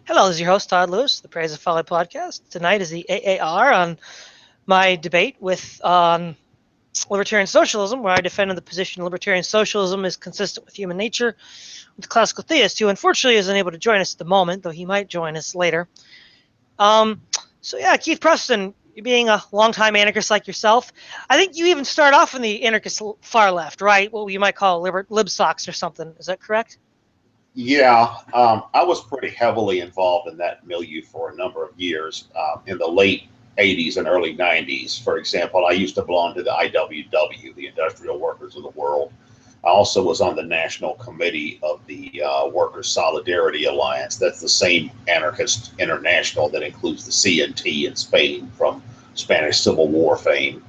Hello, this is your host, Todd Lewis, the Praise of Folly podcast. Tonight is the AAR on my debate with libertarian socialism, where I defended the position libertarian socialism is consistent with human nature, with the classical theist, who unfortunately isn't able to join us at the moment, though he might join us later. So Keith Preston, being a longtime anarchist like yourself, I think you even start off in the anarchist far left, right? What you might call lib socks or something. Is that correct? Yeah, I was pretty heavily involved in that milieu for a number of years in the late 80s and early 90s. For example, I used to belong to the IWW, the Industrial Workers of the World. I also was on the national committee of the Workers' Solidarity Alliance. That's the same anarchist international that includes the CNT in Spain from Spanish Civil War fame.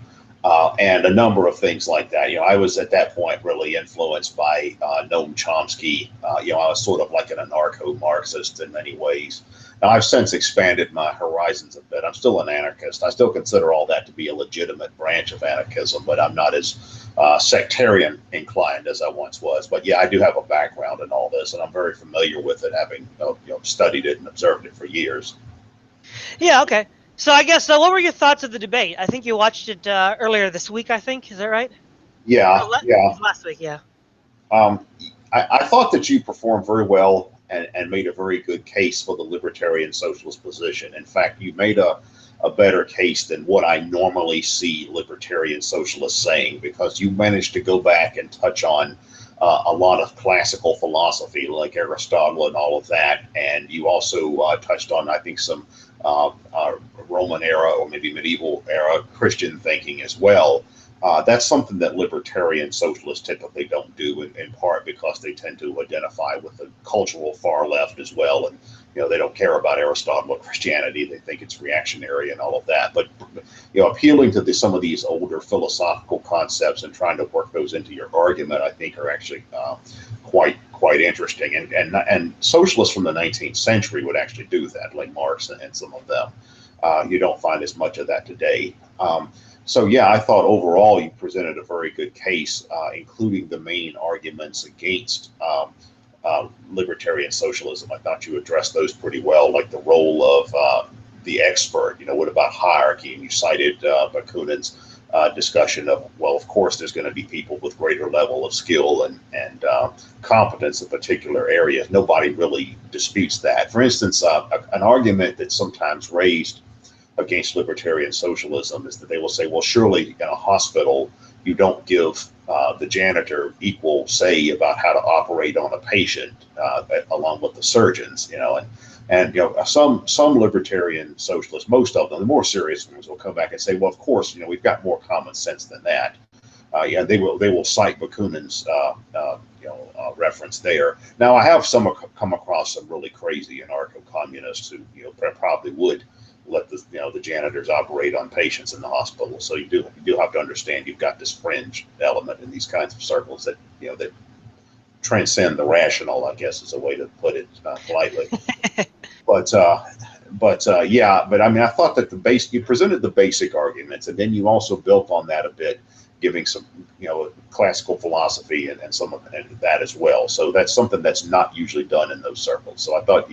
And a number of things like that. I was at that point really influenced by Noam Chomsky. I was sort of like an anarcho-Marxist in many ways. Now, I've since expanded my horizons a bit. I'm still an anarchist. I still consider all that to be a legitimate branch of anarchism, but I'm not as sectarian inclined as I once was. But yeah, I do have a background in all this, and I'm very familiar with it, having studied it and observed it for years. Yeah, okay. So I guess, what were your thoughts of the debate? I think you watched it earlier this week, I think. Is that right? Yeah, It yeah. was last week, yeah. Um, I thought that you performed very well and made a very good case for the libertarian socialist position. In fact, you made a better case than what I normally see libertarian socialists saying, because you managed to go back and touch on a lot of classical philosophy like Aristotle and all of that. And you also touched on, I think, some Roman era or maybe medieval era Christian thinking as well. That's something that libertarian socialists typically don't do, in part because they tend to identify with the cultural far left as well, and they don't care about Aristotle or Christianity. They think it's reactionary and all of that. But appealing to some of these older philosophical concepts and trying to work those into your argument, I think, are actually quite interesting. And socialists from the 19th century would actually do that, like Marx and some of them. You don't find as much of that today. So yeah, I thought overall you presented a very good case, including the main arguments against libertarian socialism. I thought you addressed those pretty well, like the role of the expert. What about hierarchy? And you cited Bakunin's discussion of, well, of course, there's going to be people with greater level of skill and competence in particular areas. Nobody really disputes that. For instance, an argument that's sometimes raised against libertarian socialism is that they will say, well, surely in a hospital, you don't give the janitor equal say about how to operate on a patient, along with the surgeons, and some libertarian socialists, most of them, the more serious ones, will come back and say, well, of course, we've got more common sense than that. Yeah, they will cite Bakunin's reference there. Now, I have come across some really crazy anarcho-communists who probably would let the janitors operate on patients in the hospital. So you do have to understand you've got this fringe element in these kinds of circles that that transcend the rational, I guess is a way to put it politely. But I mean, I thought that you presented the basic arguments, and then you also built on that a bit, giving some classical philosophy and some of that as well. So that's something that's not usually done in those circles. So I thought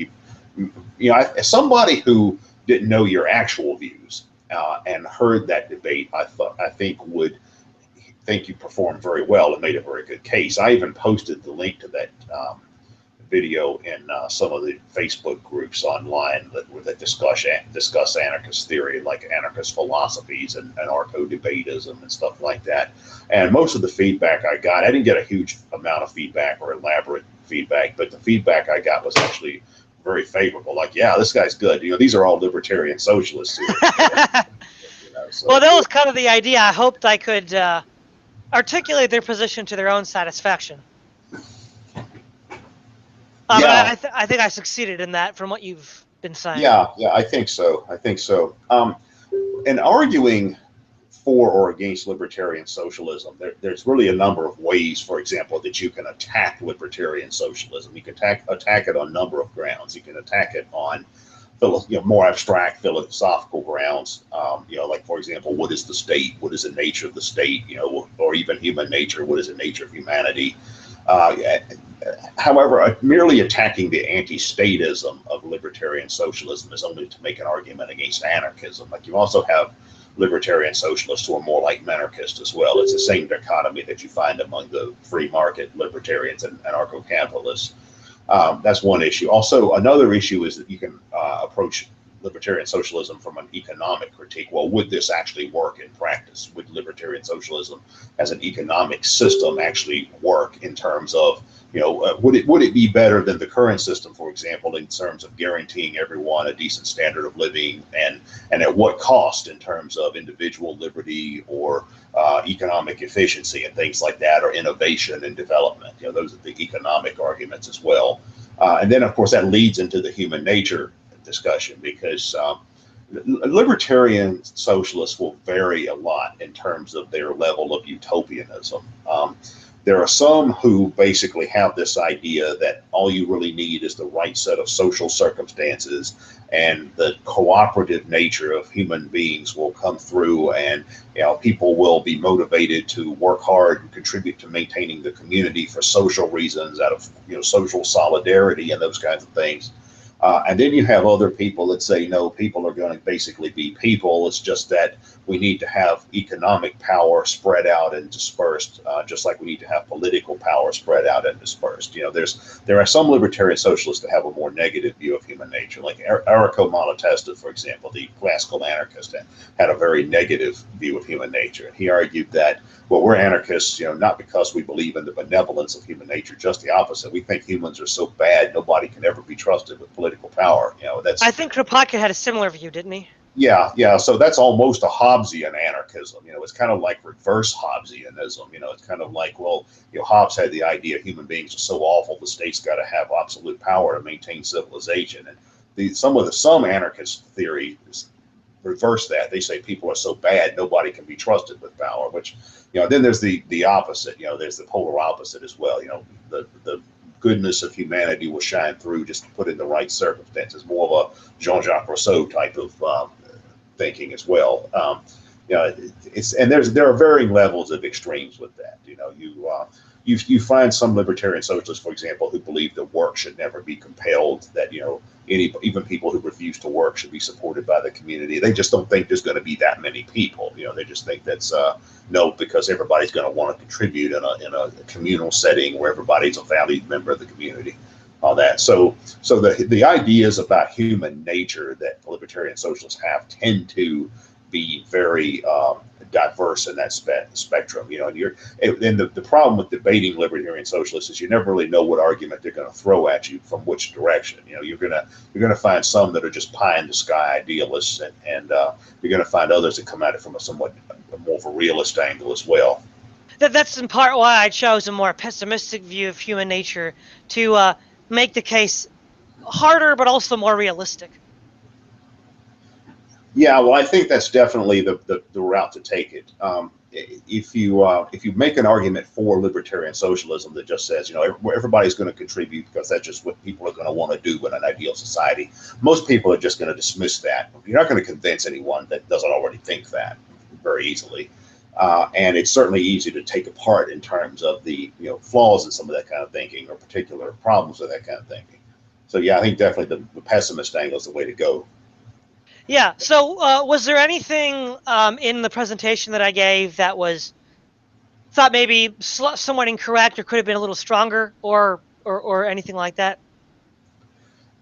as somebody who didn't know your actual views and heard that debate, I think would think you performed very well and made a very good case. I even posted the link to that video in some of the Facebook groups online that discuss anarchist theory, like anarchist philosophies and anarcho-debatism and stuff like that. And most of the feedback I didn't get a huge amount of feedback or elaborate feedback, but the feedback I got was actually very favorable. Like, yeah, this guy's good. These are all libertarian socialists here. So, Well, that was kind of the idea. I hoped I could articulate their position to their own satisfaction. But yeah, I think I succeeded in that from what you've been saying. yeah, I think so. And arguing for or against libertarian socialism, there's really a number of ways, for example, that you can attack libertarian socialism. You can attack it on a number of grounds. You can attack it on more abstract philosophical grounds. Like, for example, what is the state? What is the nature of the state? Or even human nature? What is the nature of humanity? However, merely attacking the anti-statism of libertarian socialism is only to make an argument against anarchism. Like, you also have libertarian socialists who are more like minarchists as well. It's the same dichotomy that you find among the free market libertarians and anarcho-capitalists. That's one issue. Also, another issue is that you can approach libertarian socialism from an economic critique. Well, would this actually work in practice? Would libertarian socialism as an economic system actually work in terms of, would it be better than the current system, for example, in terms of guaranteeing everyone a decent standard of living, and at what cost in terms of individual liberty or economic efficiency and things like that, or innovation and development? Those are the economic arguments as well. And then, of course, that leads into the human nature discussion, because libertarian socialists will vary a lot in terms of their level of utopianism. There are some who basically have this idea that all you really need is the right set of social circumstances, and the cooperative nature of human beings will come through, and people will be motivated to work hard and contribute to maintaining the community for social reasons, out of social solidarity and those kinds of things. And then you have other people that say, no, people are going to basically be people. It's just that we need to have economic power spread out and dispersed, just like we need to have political power spread out and dispersed. There are some libertarian socialists that have a more negative view of human nature, like Errico Malatesta, for example, the classical anarchist, had a very negative view of human nature. He argued that, well, we're anarchists, not because we believe in the benevolence of human nature, just the opposite. We think humans are so bad, nobody can ever be trusted with political power. I think Kropotkin had a similar view, didn't he? Yeah. So that's almost a Hobbesian anarchism. It's kind of like reverse Hobbesianism. It's kind of like, well, Hobbes had the idea human beings are so awful, the state's got to have absolute power to maintain civilization. And some anarchist theory reverse that. They say people are so bad, nobody can be trusted with power. Which, then there's the opposite. There's the polar opposite as well. The goodness of humanity will shine through, just to put in the right circumstances. More of a Jean-Jacques Rousseau type of thinking as well. There are varying levels of extremes with that. You find some libertarian socialists, for example, who believe that work should never be compelled, that even people who refuse to work should be supported by the community. They just don't think there's going to be that many people. They just think that's no, because everybody's going to want to contribute in a communal setting where everybody's a valued member of the community. All that. So the ideas about human nature that libertarian socialists have tend to be very diverse in that spectrum. And the problem with debating libertarian socialists is you never really know what argument they're going to throw at you from which direction. You're gonna find some that are just pie in the sky idealists, and you're going to find others that come at it from a somewhat more of a realist angle as well. That's in part why I chose a more pessimistic view of human nature, to make the case harder, but also more realistic. Yeah, well, I think that's definitely the route to take it. If you make an argument for libertarian socialism that just says, everybody's going to contribute because that's just what people are going to want to do in an ideal society, most people are just going to dismiss that. You're not going to convince anyone that doesn't already think that very easily. And it's certainly easy to take apart in terms of the flaws in some of that kind of thinking, or particular problems with that kind of thinking. So yeah, I think definitely the pessimist angle is the way to go. Yeah. So was there anything in the presentation that I gave that was thought maybe somewhat incorrect, or could have been a little stronger, or anything like that?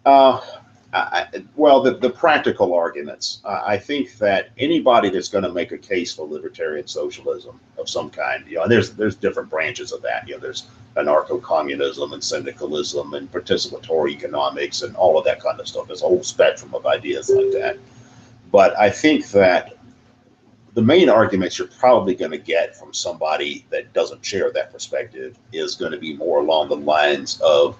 Well, the practical arguments. I think that anybody that's going to make a case for libertarian socialism of some kind, and there's different branches of that. There's anarcho-communism and syndicalism and participatory economics and all of that kind of stuff. There's a whole spectrum of ideas like that. But I think that the main arguments you're probably going to get from somebody that doesn't share that perspective is going to be more along the lines of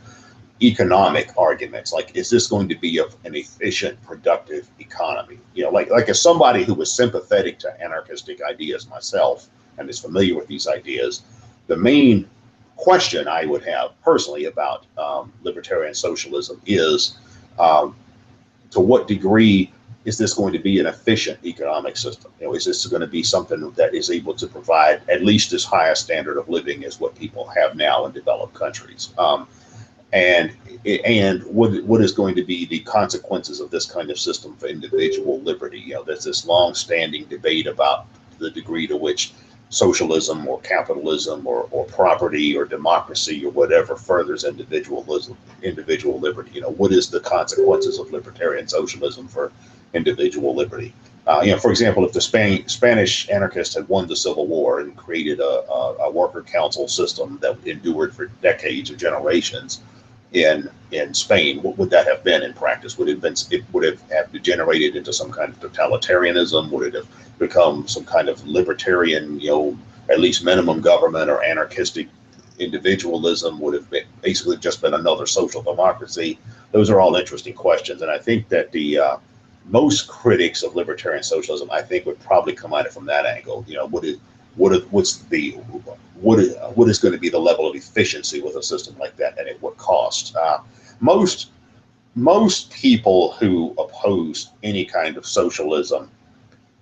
economic arguments, like, is this going to be an efficient, productive economy? Like as somebody who was sympathetic to anarchistic ideas myself and is familiar with these ideas, the main question I would have personally about libertarian socialism is, to what degree is this going to be an efficient economic system? You know, is this going to be something that is able to provide at least as high a standard of living as what people have now in developed countries? And what is going to be the consequences of this kind of system for individual liberty? You know, there's this long-standing debate about the degree to which socialism or capitalism or property or democracy or whatever furthers individual liberty. You know, what is the consequences of libertarian socialism for individual liberty? You know, for example, if the Spanish anarchists had won the Civil War and created a worker council system that endured for decades or generations in Spain, what would that have been in practice? Would it have degenerated into some kind of totalitarianism? Would it have become some kind of libertarian, you know, at least minimum government, or anarchistic individualism? Would have basically just been another social democracy? Those are all interesting questions, and I think that the most critics of libertarian socialism, I think, would probably come at it from that angle. You know, what is going to be the level of efficiency with a system like that, and at what cost? Most people who oppose any kind of socialism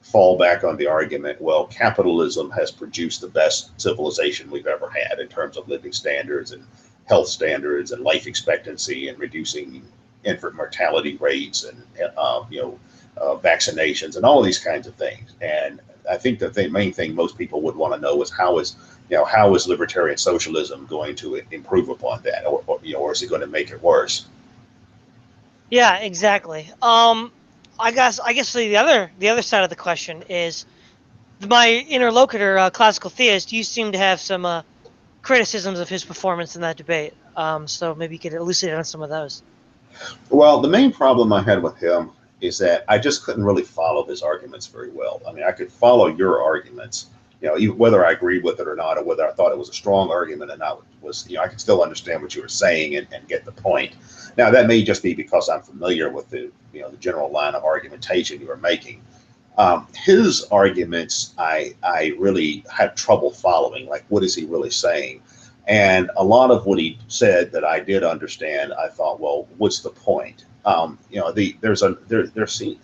fall back on the argument, well, capitalism has produced the best civilization we've ever had in terms of living standards and health standards and life expectancy and reducing infant mortality rates and vaccinations and all of these kinds of things. And I think that the main thing most people would want to know is how is libertarian socialism going to improve upon that, or is it going to make it worse? Yeah, exactly. I guess the other side of the question is, my interlocutor, classical theist, you seem to have some criticisms of his performance in that debate. So maybe you could elucidate on some of those. Well, the main problem I had with him is that I just couldn't really follow his arguments very well. I mean, I could follow your arguments, you know, whether I agreed with it or not, or whether I thought it was a strong argument or not, I could still understand what you were saying and get the point. Now, that may just be because I'm familiar with the general line of argumentation you were making. His arguments, I really had trouble following. Like, what is he really saying? And a lot of what he said that I did understand, I thought, well, what's the point?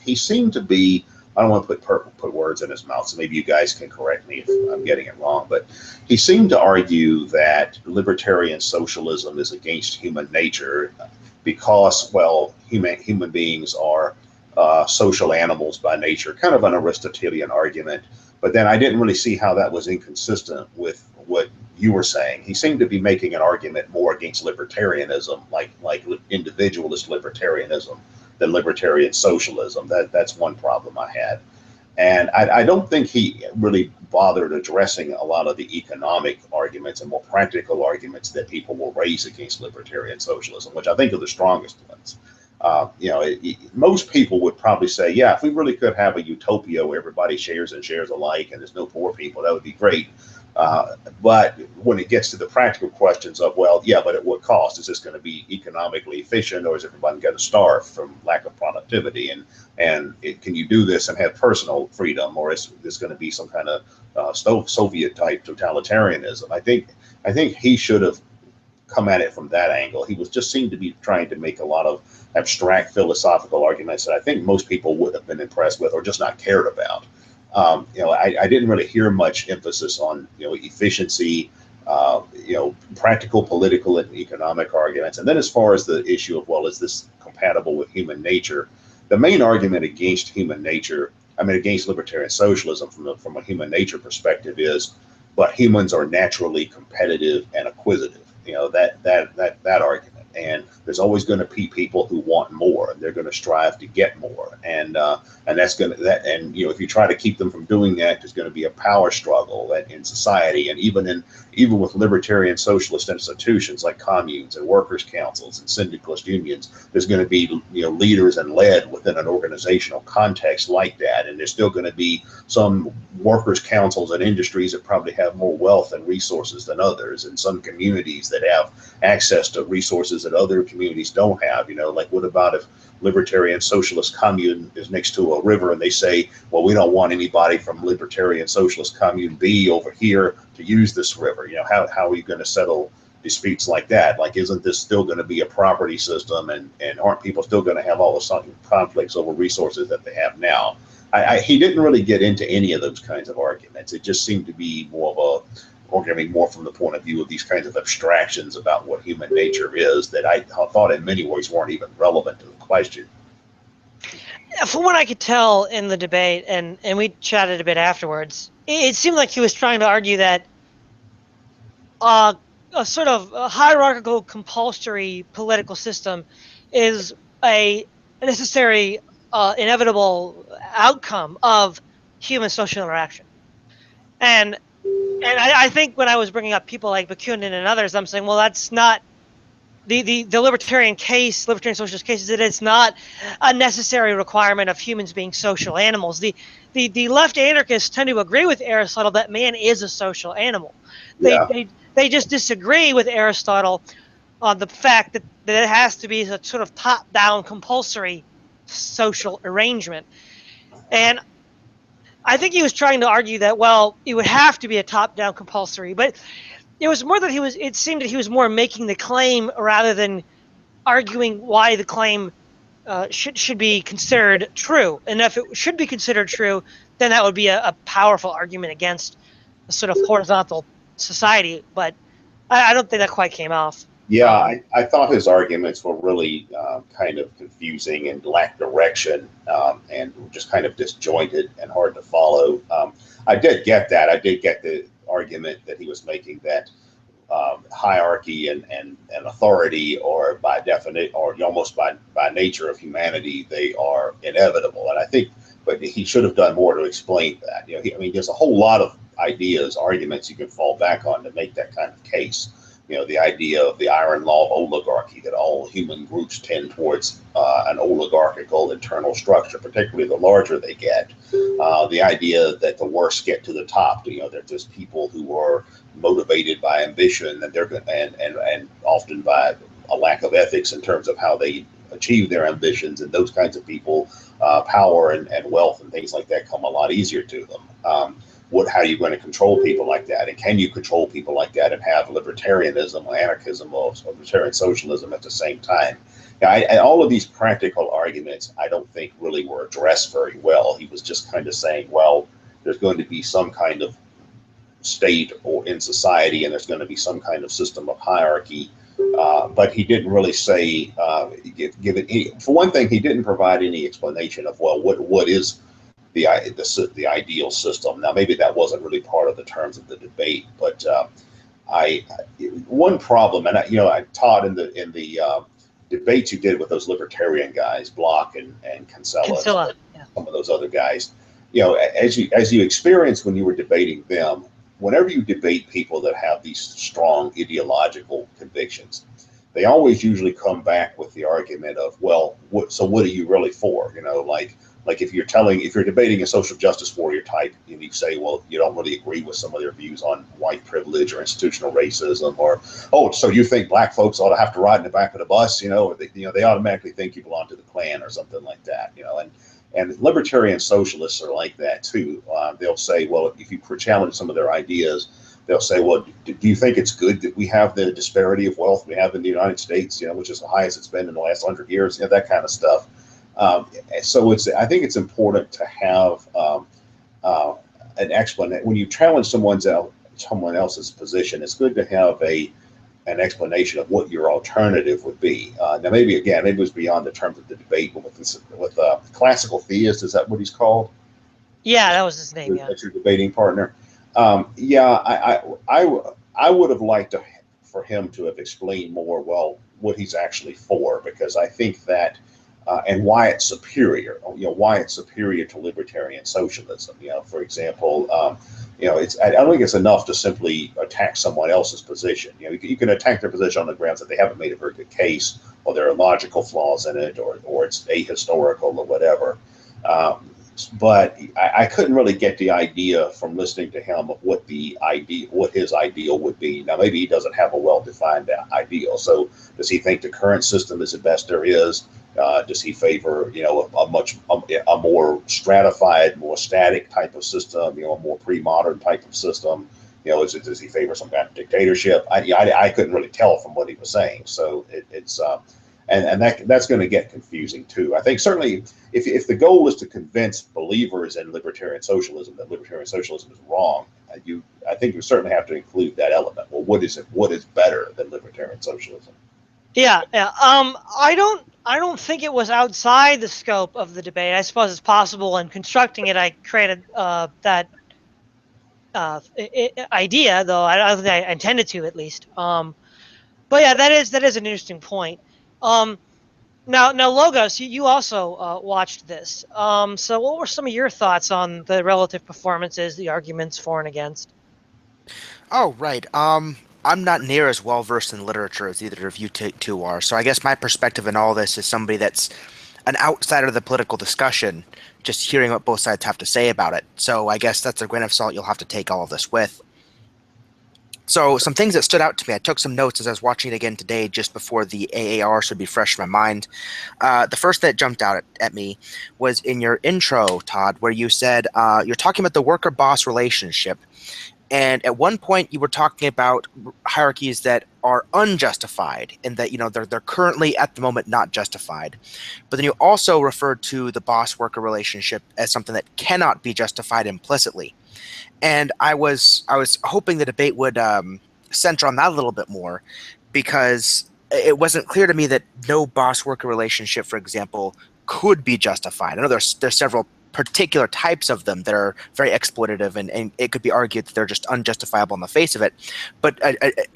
He seemed to be, I don't want to put words in his mouth, so maybe you guys can correct me if I'm getting it wrong, but he seemed to argue that libertarian socialism is against human nature because, well, human beings are social animals by nature, kind of an Aristotelian argument. But then I didn't really see how that was inconsistent with what you were saying. He seemed to be making an argument more against libertarianism, like individualist libertarianism, than libertarian socialism. That's one problem I had. And I don't think he really bothered addressing a lot of the economic arguments and more practical arguments that people will raise against libertarian socialism, which I think are the strongest ones. Most people would probably say, yeah, if we really could have a utopia where everybody shares alike and there's no poor people, that would be great. But when it gets to the practical questions of, well, yeah, but at what cost? Is this going to be economically efficient, or is everybody going to starve from lack of productivity? And can you do this and have personal freedom, or is this going to be some kind of Soviet type totalitarianism? I think he should have come at it from that angle. He seemed to be trying to make a lot of abstract philosophical arguments that I think most people would have been impressed with or just not cared about. I didn't really hear much emphasis on efficiency, practical political and economic arguments. And then as far as the issue of, well, is this compatible with human nature? The main argument against against libertarian socialism from a human nature perspective is, but humans are naturally competitive and acquisitive. That argument. And there's always going to be people who want more, and they're going to strive to get more, and if you try to keep them from doing that, there's going to be a power struggle in society, and even with libertarian socialist institutions like communes and workers' councils and syndicalist unions, there's going to be leaders and led within an organizational context like that, and there's still going to be some workers' councils and industries that probably have more wealth and resources than others, and some communities that have access to resources that other communities don't have. Like, what about if libertarian socialist commune is next to a river and they say, well, we don't want anybody from libertarian socialist commune B over here to use this river? How are you going to settle disputes like that. Like, isn't this still going to be a property system, and aren't people still going to have all the conflicts over resources that they have now? He didn't really get into any of those kinds of arguments. It just seemed to be more of a arguing more from the point of view of these kinds of abstractions about what human nature is that I thought in many ways weren't even relevant to the question. From what I could tell in the debate, and we chatted a bit afterwards, it seemed like he was trying to argue that a sort of a hierarchical, compulsory political system is a necessary, inevitable outcome of human social interaction. And I think when I was bringing up people like Bakunin and others, I'm saying, well, that's not the libertarian case, libertarian socialist case, is that it's not a necessary requirement of humans being social animals. The left anarchists tend to agree with Aristotle that man is a social animal. Yeah. They just disagree with Aristotle on the fact that it has to be a sort of top-down compulsory social arrangement. And I think he was trying to argue that, well, it would have to be a top-down compulsory, but it was more that it seemed that he was more making the claim rather than arguing why the claim should be considered true. And if it should be considered true, then that would be a powerful argument against a sort of horizontal society. But I don't think that quite came off. Yeah, I thought his arguments were really kind of confusing and lacked direction, and just kind of disjointed and hard to follow. I did get that. I did get the argument that he was making that hierarchy and authority, or by definition, or almost by nature of humanity, they are inevitable. And I think, but he should have done more to explain that. You know, I mean, there's a whole lot of ideas, arguments you can fall back on to make that kind of case. You know, the idea of the iron law of oligarchy, that all human groups tend towards an oligarchical internal structure, particularly the larger they get. The idea that the worse get to the top. You know, they're just people who are motivated by ambition, and they're and often by a lack of ethics in terms of how they achieve their ambitions, and those kinds of people, power and wealth and things like that come a lot easier to them. How are you going to control people like that? And can you control people like that and have libertarianism, or anarchism, or libertarian socialism at the same time? Now, all of these practical arguments, I don't think really were addressed very well. He was just kind of saying, well, there's going to be some kind of state or in society, and there's going to be some kind of system of hierarchy. But he didn't really say, for one thing, he didn't provide any explanation of, well, what is the ideal system. Now, maybe that wasn't really part of the terms of the debate, but one problem, and I taught in the debates you did with those libertarian guys, Block and Kinsella, yeah. Some of those other guys, as you experienced when you were debating them, whenever you debate people that have these strong ideological convictions, they always usually come back with the argument of, well, what are you really for? Like if you're debating a social justice warrior type, and you say, well, you don't really agree with some of their views on white privilege or institutional racism, or, oh, so you think black folks ought to have to ride in the back of the bus, or they automatically think you belong to the Klan or something like that, and libertarian socialists are like that too. They'll say, well, if you challenge some of their ideas, they'll say, well, do you think it's good that we have the disparity of wealth we have in the United States, which is the highest it's been in the last 100 years, that kind of stuff. So I think it's important to have an explanation when you challenge someone else's position. It's good to have an explanation of what your alternative would be. Now, maybe it was beyond the terms of the debate, but with classical theist, is that what he's called? Yeah, that was his name. Yeah, that's your debating partner. I would have liked for him to have explained more what he's actually for, because I think that. And why it's superior, why it's superior to libertarian socialism. For example, I don't think it's enough to simply attack someone else's position. You can attack their position on the grounds that they haven't made a very good case, or there are logical flaws in it, or it's ahistorical or whatever. But I couldn't really get the idea from listening to him of what his ideal would be. Now, maybe he doesn't have a well-defined ideal. So does he think the current system is the best there is? Does he favor, a more stratified, more static type of system, a more pre-modern type of system? Does he favor some kind of dictatorship? I couldn't really tell from what he was saying. So that's going to get confusing too. I think certainly if the goal is to convince believers in libertarian socialism that libertarian socialism is wrong, I think you certainly have to include that element. Well, what is better than libertarian socialism? Yeah. I don't think it was outside the scope of the debate. I suppose it's possible. In constructing it, I created that idea, though I don't think I intended to, at least. But yeah, that is an interesting point. Now, Logos, you also watched this. So what were some of your thoughts on the relative performances, the arguments for and against? Oh, right. I'm not near as well versed in literature as either of you two are, so I guess my perspective in all this is somebody that's an outsider of the political discussion, just hearing what both sides have to say about it. So I guess that's a grain of salt you'll have to take all of this with. So some things that stood out to me, I took some notes as I was watching it again today just before the AAR should be fresh in my mind. The first that jumped out at me was in your intro, Todd, where you said you're talking about the worker-boss relationship. And at one point you were talking about hierarchies that are unjustified and that, they're currently at the moment not justified. But then you also referred to the boss-worker relationship as something that cannot be justified implicitly. And I was hoping the debate would center on that a little bit more, because it wasn't clear to me that no boss-worker relationship, for example, could be justified. I know there's several particular types of them that are very exploitative, and it could be argued that they're just unjustifiable on the face of it. But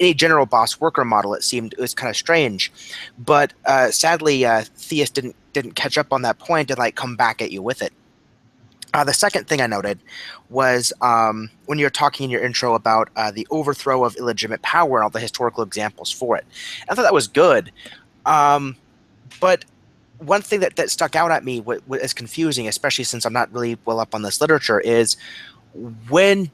a general boss-worker model, it was kind of strange. But sadly, Theus didn't catch up on that point and come back at you with it. The second thing I noted was when you were talking in your intro about the overthrow of illegitimate power and all the historical examples for it. I thought that was good. But one thing that stuck out at me what is confusing, especially since I'm not really well up on this literature, is when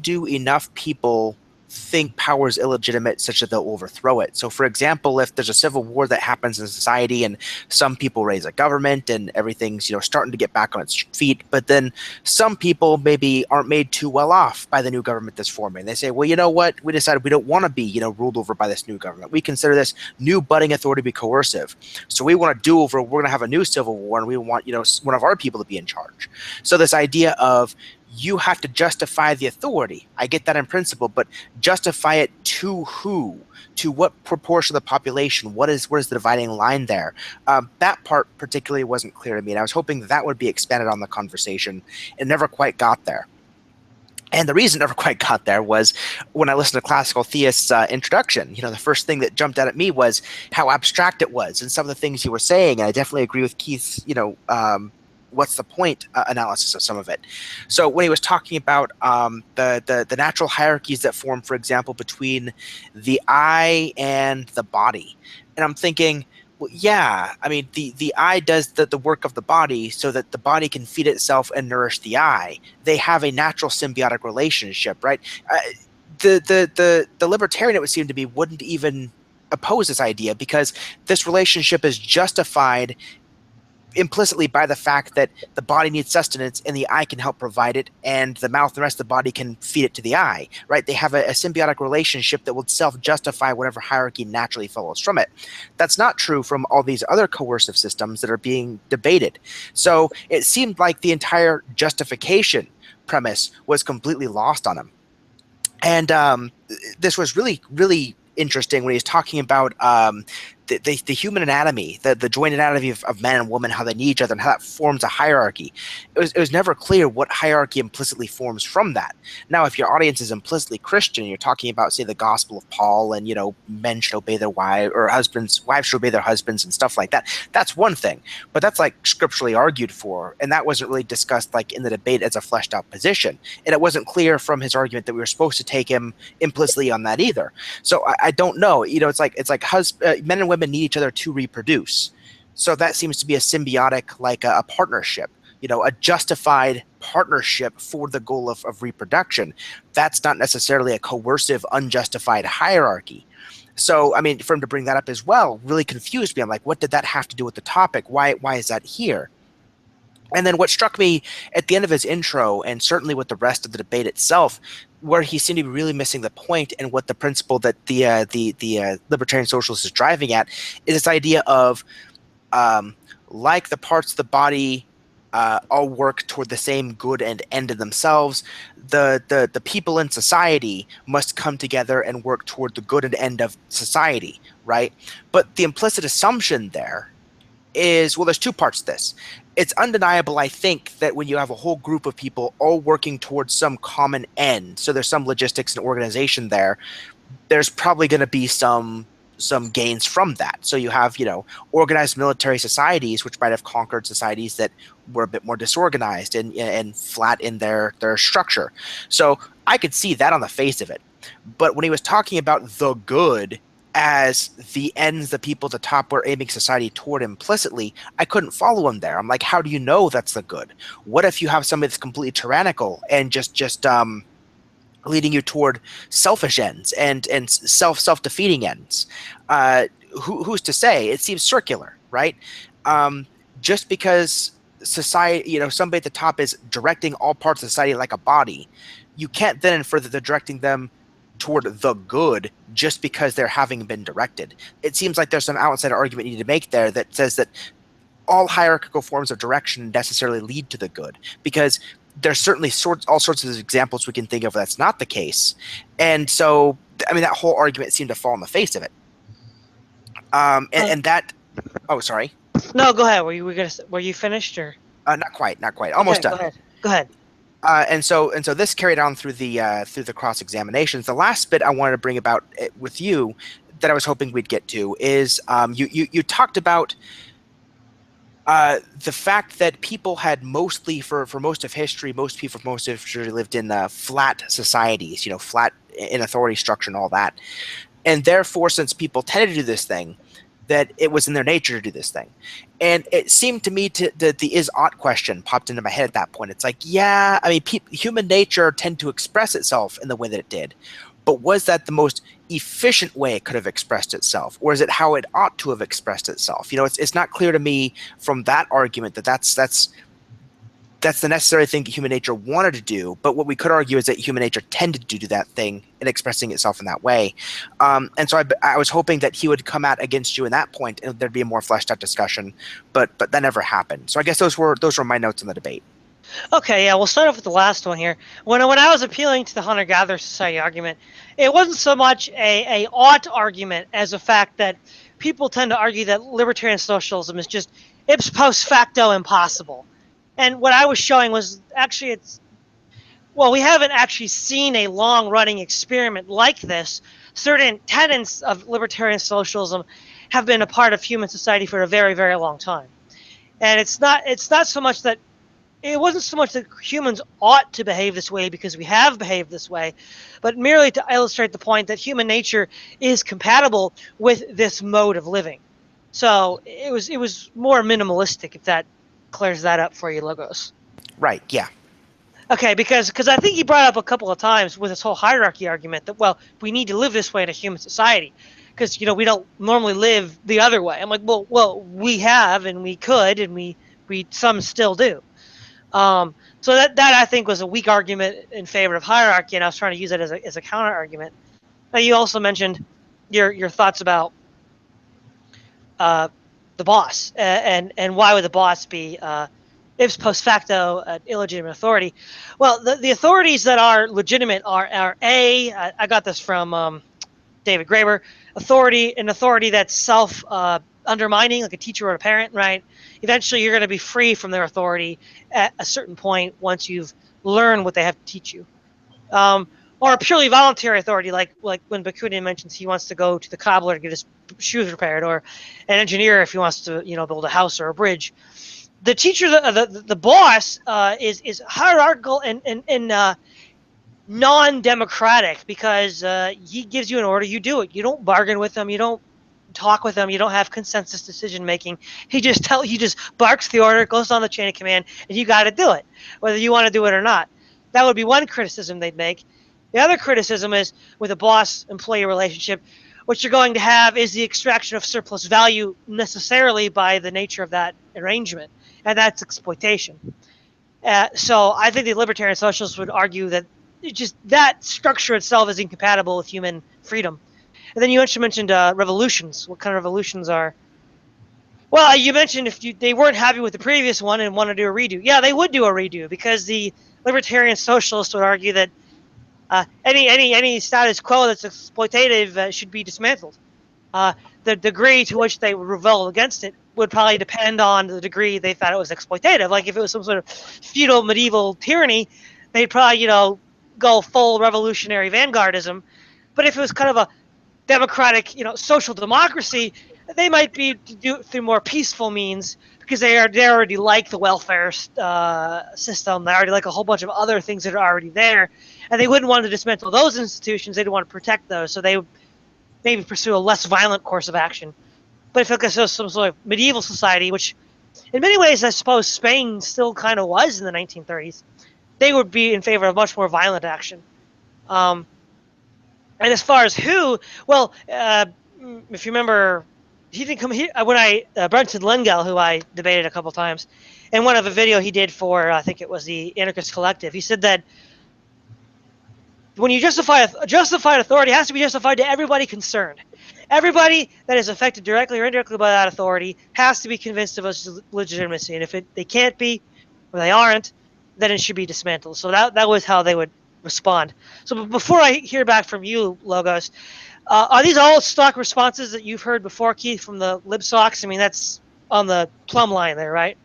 do enough people think power is illegitimate such that they'll overthrow it? So, for example, if there's a civil war that happens in society and some people raise a government and everything's starting to get back on its feet, but then some people maybe aren't made too well off by the new government that's forming. They say, well, you know what? We decided we don't want to be ruled over by this new government. We consider this new budding authority to be coercive. So we want to do over. We're going to have a new civil war, and we want one of our people to be in charge. So this idea of you have to justify the authority. I get that in principle, but justify it to who? To what proportion of the population? What is the dividing line there? That part particularly wasn't clear to me, and I was hoping that would be expanded on the conversation. It never quite got there. And the reason it never quite got there was when I listened to Classical Theist's introduction. The first thing that jumped out at me was how abstract it was and some of the things you were saying. And I definitely agree with Keith's, what's the point analysis of some of it. So when he was talking about the natural hierarchies that form, for example, between the eye and the body, and I'm thinking, well, yeah, I mean, the eye does the work of the body so that the body can feed itself and nourish the eye. They have a natural symbiotic relationship, right? The libertarian, it would seem to me, wouldn't even oppose this idea, because this relationship is justified implicitly by the fact that the body needs sustenance and the eye can help provide it, and the mouth and the rest of the body can feed it to the eye, right? They have a symbiotic relationship that will self-justify whatever hierarchy naturally follows from it. That's not true from all these other coercive systems that are being debated. So it seemed like the entire justification premise was completely lost on him. And this was really, really interesting when he's talking about the human anatomy, the joint anatomy of man and woman, how they need each other and how that forms a hierarchy. It was never clear what hierarchy implicitly forms from that. Now, if your audience is implicitly Christian and you're talking about, say, the Gospel of Paul and, men should obey their wives, or wives should obey their husbands and stuff like that, that's one thing. But that's scripturally argued for, and that wasn't really discussed in the debate as a fleshed out position. And it wasn't clear from his argument that we were supposed to take him implicitly on that either. So I don't know. It's like men and women need each other to reproduce. So that seems to be a symbiotic, a partnership, a justified partnership for the goal of reproduction. That's not necessarily a coercive, unjustified hierarchy. So, I mean, for him to bring that up as well really confused me. I'm like, what did that have to do with the topic? Why is that here? And then what struck me at the end of his intro, and certainly with the rest of the debate itself, where he seemed to be really missing the point, and what the principle that the libertarian socialist is driving at is this idea of like the parts of the body all work toward the same good and end in themselves, the people in society must come together and work toward the good and end of society, right? But the implicit assumption there is, well, there's two parts to this. It's undeniable, I think, that when you have a whole group of people all working towards some common end, so there's some logistics and organization there, there's probably going to be some gains from that. So you have, organized military societies, which might have conquered societies that were a bit more disorganized and flat in their structure. So I could see that on the face of it. But when he was talking about the good as the ends the people at the top were aiming society toward implicitly, I couldn't follow him there. I'm like, how do you know that's the good? What if you have somebody that's completely tyrannical and just leading you toward selfish ends and self-defeating ends? Who's to say? It seems circular, right? Just because society, somebody at the top is directing all parts of society like a body, you can't then infer that they're directing them toward the good just because they're having been directed. It seems like there's some outside argument you need to make there that says that all hierarchical forms of direction necessarily lead to the good, because there's certainly all sorts of examples we can think of where that's not the case. And so, I mean, that whole argument seemed to fall on the face of it. And that, oh, sorry. No, go ahead. Were you finished or? Not quite. Almost okay, done. Go ahead. And so this carried on through the cross examinations. The last bit I wanted to bring about with you that I was hoping we'd get to is you talked about the fact that people had mostly for most of history, lived in flat societies, flat in authority structure and all that, and therefore, since people tended to do this thing, that it was in their nature to do this thing. And it seemed to me that the is-ought question popped into my head at that point. It's like, yeah, I mean, human nature tend to express itself in the way that it did. But was that the most efficient way it could have expressed itself? Or is it how it ought to have expressed itself? It's not clear to me from that argument that that's the necessary thing that human nature wanted to do. But what we could argue is that human nature tended to do that thing in expressing itself in that way. And so I was hoping that he would come out against you in that point and there'd be a more fleshed out discussion, but that never happened. So I guess those were my notes on the debate. Okay, yeah, we'll start off with the last one here. When I was appealing to the hunter-gatherer society argument, it wasn't so much a ought argument as a fact that people tend to argue that libertarian socialism is just ipso post facto impossible. And what I was showing was actually we haven't actually seen a long-running experiment like this. Certain tenets of libertarian socialism have been a part of human society for a very, very long time. And it's not so much that it wasn't so much that humans ought to behave this way because we have behaved this way, but merely to illustrate the point that human nature is compatible with this mode of living. So it was more minimalistic, if that clears that up for you, Logos. Right, yeah. Okay, because I think he brought up a couple of times with this whole hierarchy argument that, well, we need to live this way in a human society because, we don't normally live the other way. I'm like, well, we have and we could and we some still do. So that I think was a weak argument in favor of hierarchy, and I was trying to use it as a counter argument. Now, you also mentioned your thoughts about the boss and why would the boss be ipso post facto illegitimate authority? Well, the authorities that are legitimate are I got this from David Graeber, an authority that's self undermining, like a teacher or a parent, right? Eventually, you're going to be free from their authority at a certain point once you've learned what they have to teach you. Or a purely voluntary authority, like when Bakunin mentions he wants to go to the cobbler to get his shoes repaired, or an engineer if he wants to, build a house or a bridge. The teacher, the boss, is hierarchical and non-democratic because he gives you an order, you do it. You don't bargain with him. You don't talk with him. You don't have consensus decision making. He just barks the order, goes on the chain of command, and you got to do it, whether you want to do it or not. That would be one criticism they'd make. The other criticism is with a boss-employee relationship, what you're going to have is the extraction of surplus value necessarily by the nature of that arrangement, and that's exploitation. So I think the libertarian socialists would argue that just that structure itself is incompatible with human freedom. And then you mentioned revolutions. What kind of revolutions are? Well, you mentioned if they weren't happy with the previous one and want to do a redo. Yeah, they would do a redo because the libertarian socialists would argue that any status quo that's exploitative should be dismantled. The degree to which they would rebel against it would probably depend on the degree they thought it was exploitative. Like if it was some sort of feudal medieval tyranny, they'd probably go full revolutionary vanguardism. But if it was kind of a democratic, social democracy, they might be to do it through more peaceful means because they already like the welfare system. They already like a whole bunch of other things that are already there, and they wouldn't want to dismantle those institutions. They'd want to protect those, so they would maybe pursue a less violent course of action. But if it was some sort of medieval society, which in many ways I suppose Spain still kind of was in the 1930s, they would be in favor of much more violent action. And as far as who, well, if you remember, he didn't come here when Brenton Lengel, who I debated a couple times, in one of a video he did for I think it was the Anarchist Collective, he said that when you justify justified authority, it has to be justified to everybody concerned. Everybody that is affected directly or indirectly by that authority has to be convinced of its legitimacy, and if they can't be or they aren't, then it should be dismantled. So that was how they would respond. So before I hear back from you, Logos, are these all stock responses that you've heard before, Keith, from the LibSocs? I mean, that's on the plumb line there, right?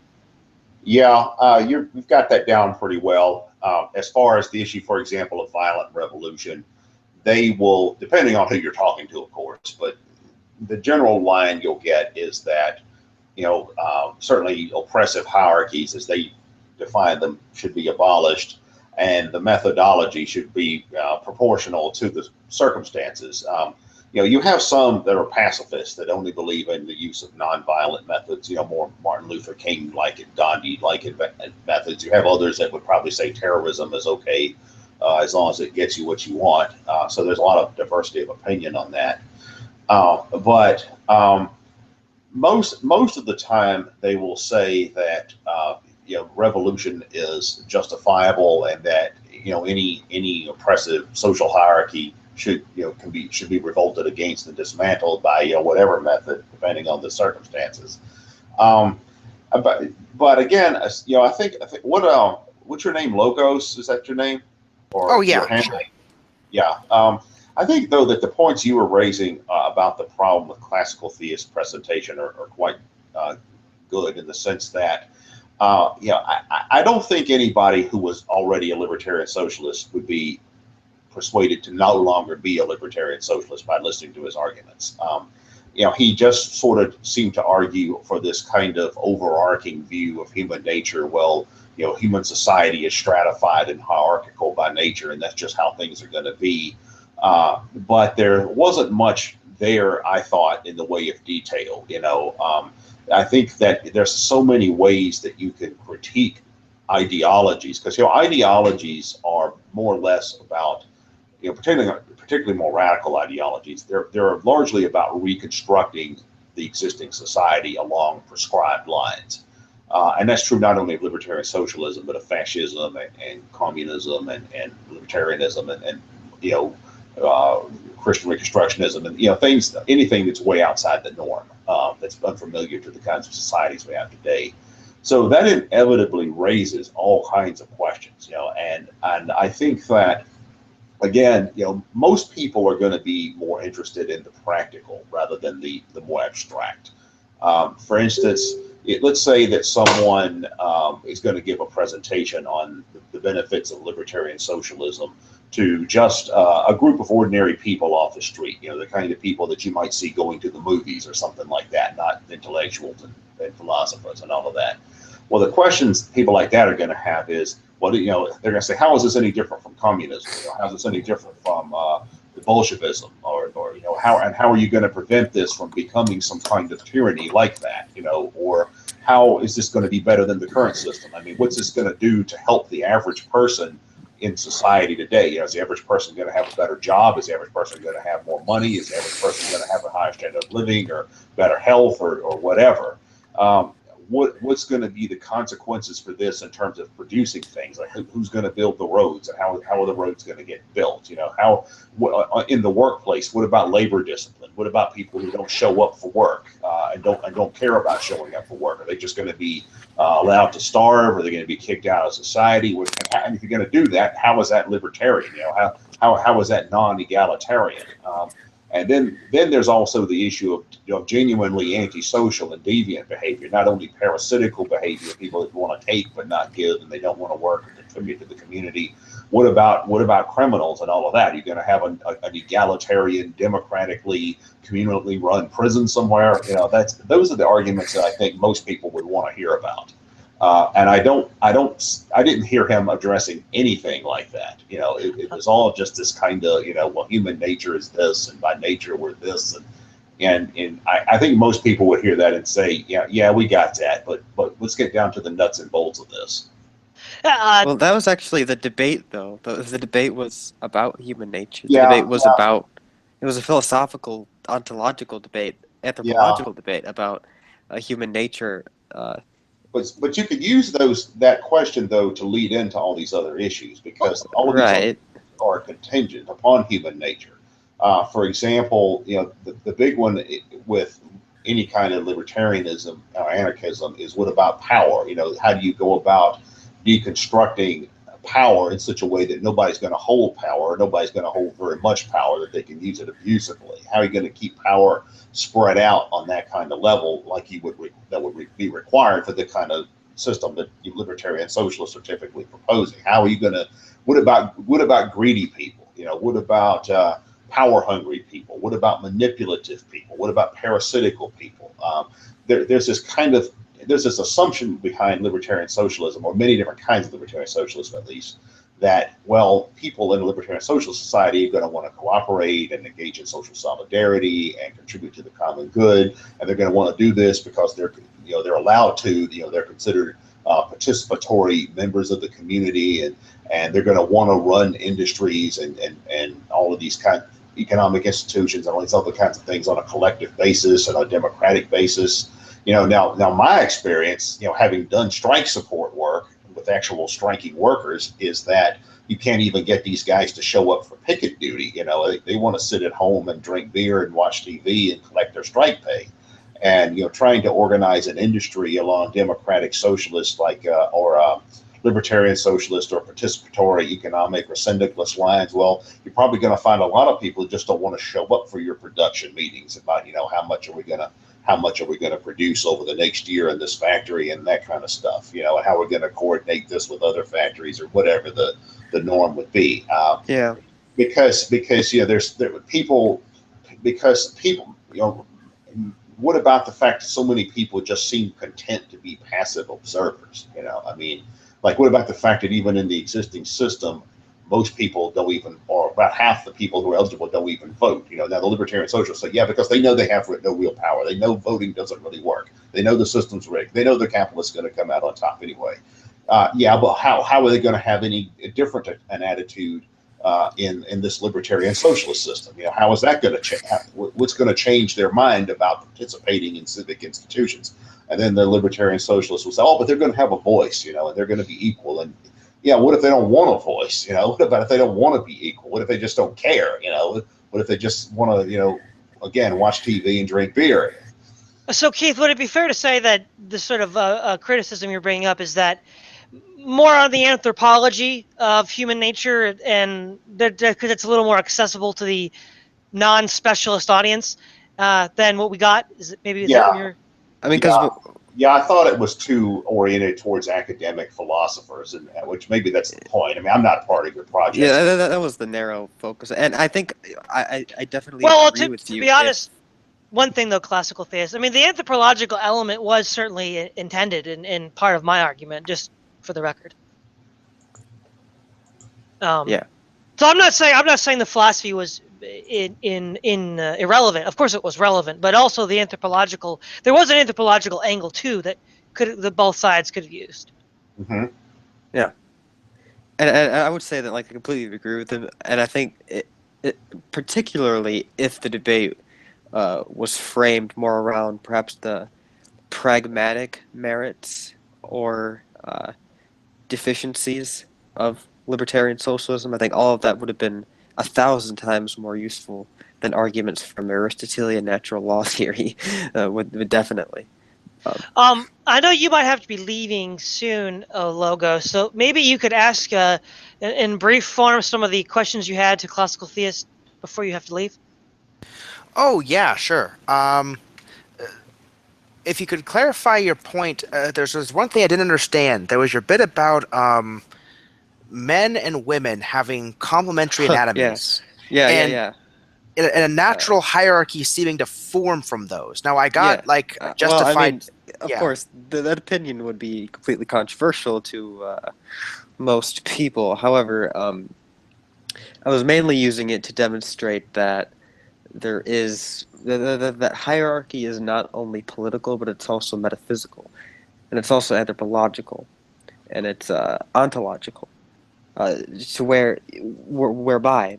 Yeah, you've got that down pretty well. As far as the issue, for example, of violent revolution, they will, depending on who you're talking to, of course, but the general line you'll get is that, certainly oppressive hierarchies as they define them should be abolished, and the methodology should be proportional to the circumstances. You have some that are pacifists that only believe in the use of nonviolent methods, more Martin Luther King like it, Gandhi like it methods. You have others that would probably say terrorism is okay as long as it gets you what you want. So there's a lot of diversity of opinion on that. But most of the time they will say that revolution is justifiable and that any oppressive social hierarchy should be revolted against and dismantled by whatever method depending on the circumstances. But again, I think what's your name? Logos, is that your name? Or oh yeah, sure. Yeah. I think though that the points you were raising about the problem with classical theist presentation are quite good in the sense that I don't think anybody who was already a libertarian socialist would be persuaded to no longer be a libertarian socialist by listening to his arguments. He just sort of seemed to argue for this kind of overarching view of human nature. Well, human society is stratified and hierarchical by nature, and that's just how things are going to be. But there wasn't much there, I thought, in the way of detail. I think that there's so many ways that you can critique ideologies, because ideologies are more or less about, particularly more radical ideologies. They're largely about reconstructing the existing society along prescribed lines, and that's true not only of libertarian socialism but of fascism and communism and libertarianism and Christian Reconstructionism and anything that's way outside the norm, that's unfamiliar to the kinds of societies we have today. So that inevitably raises all kinds of questions, and I think that again, most people are going to be more interested in the practical rather than the more abstract. For instance, let's say that someone is going to give a presentation on the benefits of libertarian socialism to just a group of ordinary people off the street, the kind of people that you might see going to the movies or something like that, not intellectuals and philosophers and all of that. Well, the questions people like that are going to have is, well, they're going to say, how is this any different from communism? How is this any different from the Bolshevism? Or how are you going to prevent this from becoming some kind of tyranny like that? Or how is this going to be better than the current system? I mean, what's this going to do to help the average person in society today? Is the average person going to have a better job? Is the average person going to have more money? Is the average person going to have a higher standard of living or better health or whatever? what's going to be the consequences for this in terms of producing things, like who's going to build the roads and how are the roads going to get built, in the workplace, what about labor discipline, what about people who don't show up for work and don't care about showing up for work? Are they just going to be allowed to starve? Are they going to be kicked out of society? And if you're going to do that, how is that libertarian? How is that non-egalitarian? And then there's also the issue of genuinely antisocial and deviant behavior, not only parasitical behavior, people that want to take but not give, and they don't want to work and contribute to the community. What about criminals and all of that? You're going to have an egalitarian, democratically, communally run prison somewhere. Those are the arguments that I think most people would want to hear about. And I didn't hear him addressing anything like that. It was all just this kind of, well, human nature is this, and by nature we're this, and I think most people would hear that and say, yeah, we got that, but let's get down to the nuts and bolts of this. Well, that was actually the debate, though. The debate was about human nature. The debate was it was a philosophical, ontological debate, anthropological debate about human nature. But you could use that question, though, to lead into all these other issues, because all of these are contingent upon human nature. For example, the big one with any kind of libertarianism or anarchism is what about power? How do you go about deconstructing power in such a way that nobody's going to hold power, or nobody's going to hold very much power that they can use it abusively? How are you going to keep power spread out on that kind of level, like that would be required for the kind of system that you libertarian socialists are typically proposing? How are you going to? What about greedy people? What about power hungry people? What about manipulative people? What about parasitical people? There's this assumption behind libertarian socialism, or many different kinds of libertarian socialism at least, that, well, people in a libertarian socialist society are going to want to cooperate and engage in social solidarity and contribute to the common good, and they're going to want to do this because they're allowed to, they're considered participatory members of the community, and they're going to want to run industries and all of these kind of economic institutions and all these other kinds of things on a collective basis and a democratic basis. Now my experience, having done strike support work with actual striking workers, is that you can't even get these guys to show up for picket duty. They want to sit at home and drink beer and watch TV and collect their strike pay. And trying to organize an industry along democratic socialist or libertarian socialist or participatory economic or syndicalist lines, well, you're probably going to find a lot of people who just don't want to show up for your production meetings about how much are we going to produce over the next year in this factory and that kind of stuff, and how we're going to coordinate this with other factories or whatever the norm would be. Because people, what about the fact that so many people just seem content to be passive observers? What about the fact that even in the existing system, most people don't even, or about half the people who are eligible don't even vote? Now the libertarian socialists say, because they know they have no real power. They know voting doesn't really work. They know the system's rigged. They know the capitalists going to come out on top anyway. But how are they going to have any different an attitude in this libertarian socialist system? How is that going to change? What's going to change their mind about participating in civic institutions? And then the libertarian socialists will say, but they're going to have a voice, and they're going to be equal. And what if they don't want a voice? What about if they don't want to be equal? What if they just don't care? What if they just want to, again, watch TV and drink beer? So, Keith, would it be fair to say that the sort of criticism you're bringing up is that more on the anthropology of human nature, and because it's a little more accessible to the non-specialist audience than what we got? Is it maybe? Is that what you're... I thought it was too oriented towards academic philosophers, and which maybe that's the point. I'm not part of your project. Yeah, that was the narrow focus, and I think I definitely agree with you. To be honest, one thing though, classical theists, the anthropological element was certainly intended in part of my argument, just for the record. So I'm not saying the philosophy was irrelevant. Of course it was relevant, but also there was an anthropological angle too that both sides could have used. Mm-hmm. Yeah, and I would say that I completely agree with him, and I think it particularly if the debate was framed more around perhaps the pragmatic merits or deficiencies of libertarian socialism, I think all of that would have been 1,000 times more useful than arguments from Aristotelian natural law theory would definitely. I know you might have to be leaving soon, Logo, so maybe you could ask in brief form some of the questions you had to classical theists before you have to leave. Oh, yeah, sure. If you could clarify your point, there's one thing I didn't understand. There was your bit about men and women having complementary anatomies. Yeah. And a natural hierarchy seeming to form from those. Now, I got justified. Well, I mean, of course, that opinion would be completely controversial to most people. However, I was mainly using it to demonstrate that there is that hierarchy is not only political, but it's also metaphysical, and it's also anthropological, and it's ontological, to whereby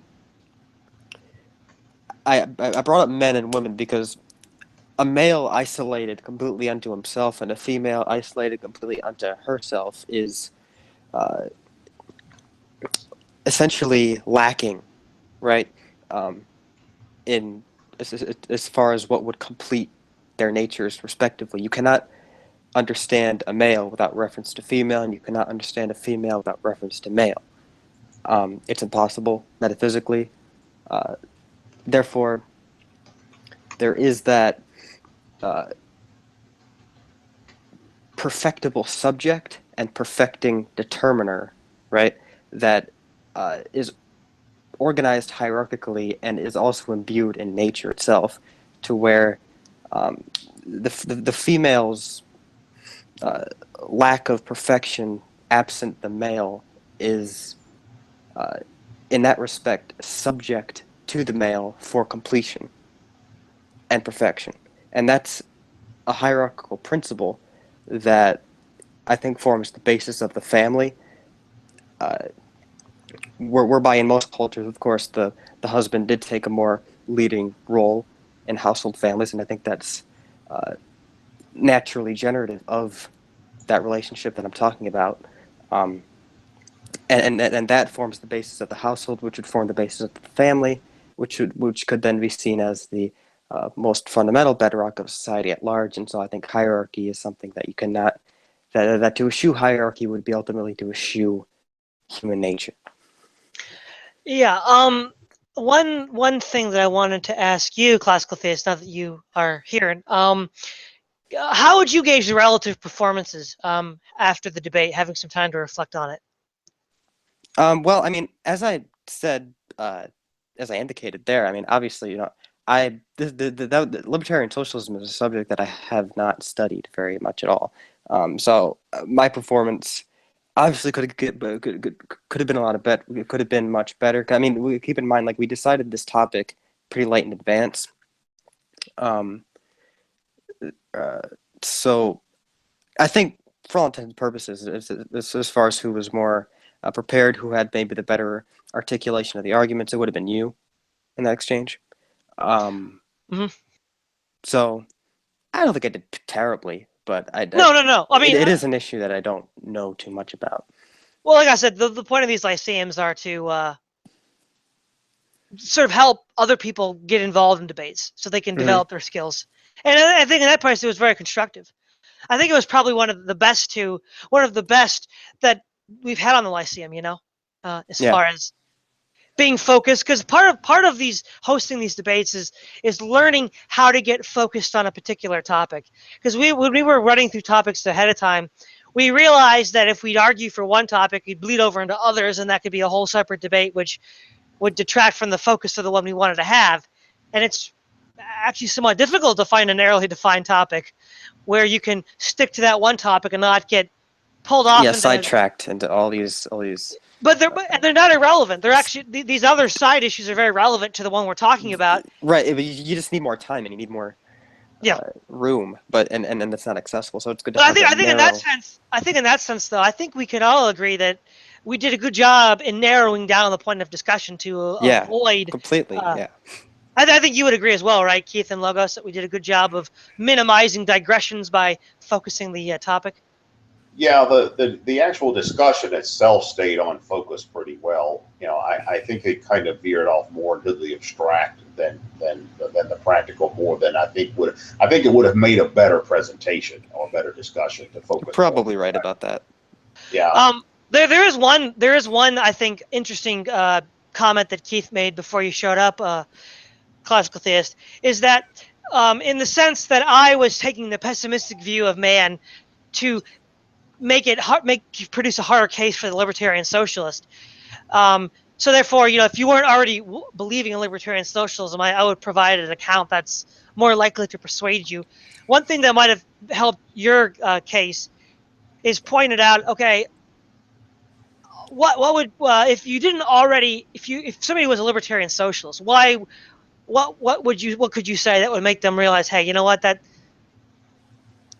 I brought up men and women because a male isolated completely unto himself and a female isolated completely unto herself is essentially lacking, right? In as far as what would complete their natures respectively. You cannot understand a male without reference to female, and you cannot understand a female without reference to male. It's impossible metaphysically. Therefore, there is that perfectible subject and perfecting determiner, right? That is organized hierarchically and is also imbued in nature itself, to where the female's lack of perfection absent the male is, in that respect, subject to the male for completion and perfection. And that's a hierarchical principle that I think forms the basis of the family, whereby in most cultures, of course, the husband did take a more leading role in household families, and I think that's naturally generative of that relationship that I'm talking about. And that forms the basis of the household, which would form the basis of the family, which could then be seen as the most fundamental bedrock of society at large. And so I think hierarchy is something that you cannot, that to eschew hierarchy would be ultimately to eschew human nature. Yeah. One thing that I wanted to ask you, classical theist, now that you are here, how would you gauge the relative performances after the debate, having some time to reflect on it? Well, I mean, as I said, as I indicated there, I mean, obviously, the libertarian socialism is a subject that I have not studied very much at all. So my performance obviously could have been a lot of better. It could have been much better. I mean, we keep in mind, like, we decided this topic pretty late in advance. So I think, for all intents and purposes, as far as who was more prepared, who had maybe the better articulation of the arguments, it would have been you in that exchange. So I don't think I did terribly, but No. I mean, it is an issue that I don't know too much about. Well, like I said, the point of these lyceums are to sort of help other people get involved in debates so they can develop their skills. And I think in that place it was very constructive. I think it was probably one of the best that we've had on the lyceum, as far as being focused, because part of these hosting these debates is learning how to get focused on a particular topic. Because when we were running through topics ahead of time, we realized that if we'd argue for one topic, we'd bleed over into others, and that could be a whole separate debate, which would detract from the focus of the one we wanted to have. And it's actually somewhat difficult to find a narrowly defined topic where you can stick to that one topic and not get pulled off. Yeah, sidetracked into all these. But they're not irrelevant. They're actually, these other side issues are very relevant to the one we're talking about. Right, but you just need more time and you need more room, but and that's not accessible. So it's good to have that narrow. I think in that sense, though, I think we can all agree that we did a good job in narrowing down the point of discussion to avoid completely. I think you would agree as well, right, Keith and Logos, that we did a good job of minimizing digressions by focusing the topic? Yeah, the actual discussion itself stayed on focus pretty well. I think it kind of veered off more into the abstract than the practical more than I think it would have made a better presentation or a better discussion to focus. Probably right about that. Yeah. There is one I think interesting comment that Keith made before you showed up, classical theist, is that in the sense that I was taking the pessimistic view of man to produce a harder case for the libertarian socialist. So therefore, if you weren't already believing in libertarian socialism, I would provide an account that's more likely to persuade you. One thing that might have helped your case is pointed out. Okay, what would if you didn't already if somebody was a libertarian socialist, what could you say that would make them realize, hey, you know what, that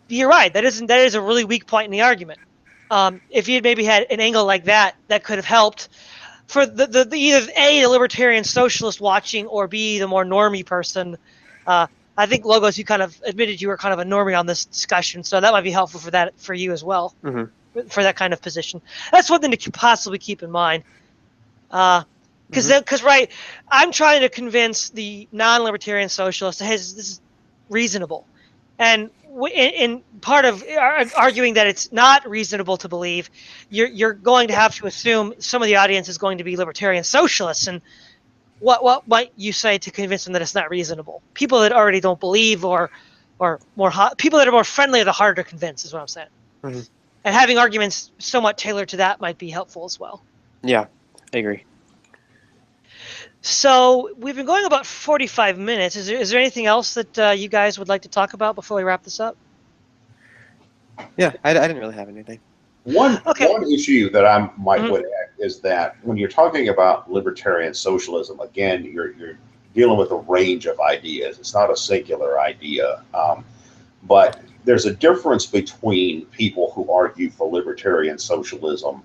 you're right, that is a really weak point in the argument. If you maybe had an angle like that could have helped for the either A, the libertarian socialist watching, or B, the more normie person. I think, Logos, you kind of admitted you were kind of a normie on this discussion, so that might be helpful for you as well, for that kind of position. That's one thing to possibly keep in mind. Because right, I'm trying to convince the non-libertarian socialist that, hey, this is reasonable. And in part of arguing that it's not reasonable to believe, you're going to have to assume some of the audience is going to be libertarian socialists. And what might you say to convince them that it's not reasonable? People that already don't believe, or people that are more friendly are the harder to convince, is what I'm saying. And having arguments somewhat tailored to that might be helpful as well. Yeah, I agree. So we've been going about 45 minutes. Is there anything else that you guys would like to talk about before we wrap this up? Yeah, I didn't really have anything. One issue that I might would add is that when you're talking about libertarian socialism, again, you're dealing with a range of ideas. It's not a singular idea, but there's a difference between people who argue for libertarian socialism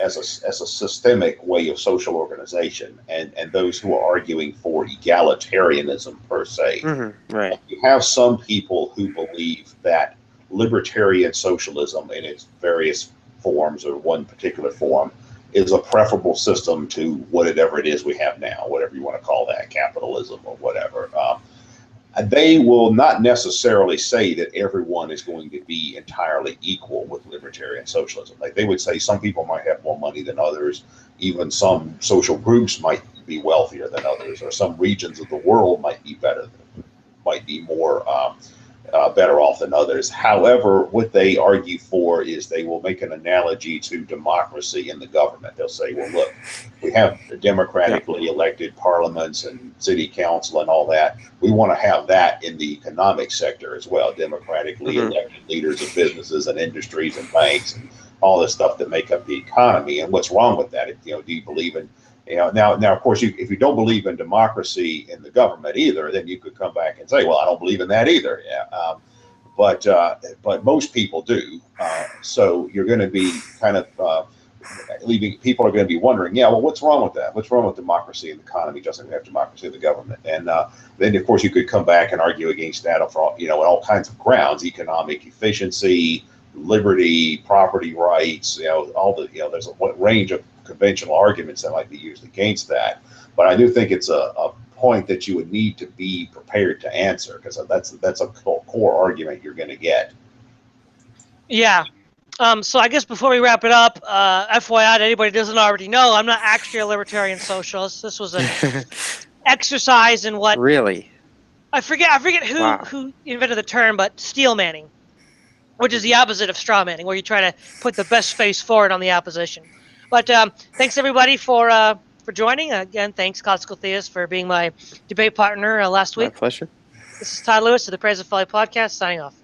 as a systemic way of social organization, and those who are arguing for egalitarianism per se. Right. You have some people who believe that libertarian socialism in its various forms, or one particular form, is a preferable system to whatever it is we have now, whatever you want to call that, capitalism or whatever. They will not necessarily say that everyone is going to be entirely equal with libertarian socialism. Like, they would say some people might have more money than others, even some social groups might be wealthier than others, or some regions of the world might be more better off than others. However, what they argue for is they will make an analogy to democracy in the government. They'll say, well, look, we have democratically elected parliaments and city council and all that. We want to have that in the economic sector as well, democratically elected leaders of businesses and industries and banks and all this stuff that make up the economy. And what's wrong with that? Do you believe in now, of course, if you don't believe in democracy in the government either, then you could come back and say, well, I don't believe in that either. Yeah. But most people do. So you're going to be kind of people are going to be wondering, yeah, well, what's wrong with that? What's wrong with democracy in the economy? Just like we have democracy in the government. And then, of course, you could come back and argue against that for on all kinds of grounds: economic efficiency, liberty, property rights. There's a range of conventional arguments that might be used against that. But I do think it's a point that you would need to be prepared to answer, because that's a core argument you're going to get. Yeah. So I guess before we wrap it up, FYI, to anybody who doesn't already know, I'm not actually a libertarian socialist. This was an exercise in what... Really? I forget who invented the term, but steel manning, which is the opposite of straw manning, where you try to put the best face forward on the opposition. But thanks, everybody, for joining. Again, thanks, Classical Theist, for being my debate partner last week. My pleasure. This is Todd Lewis of the Praise of Folly podcast, signing off.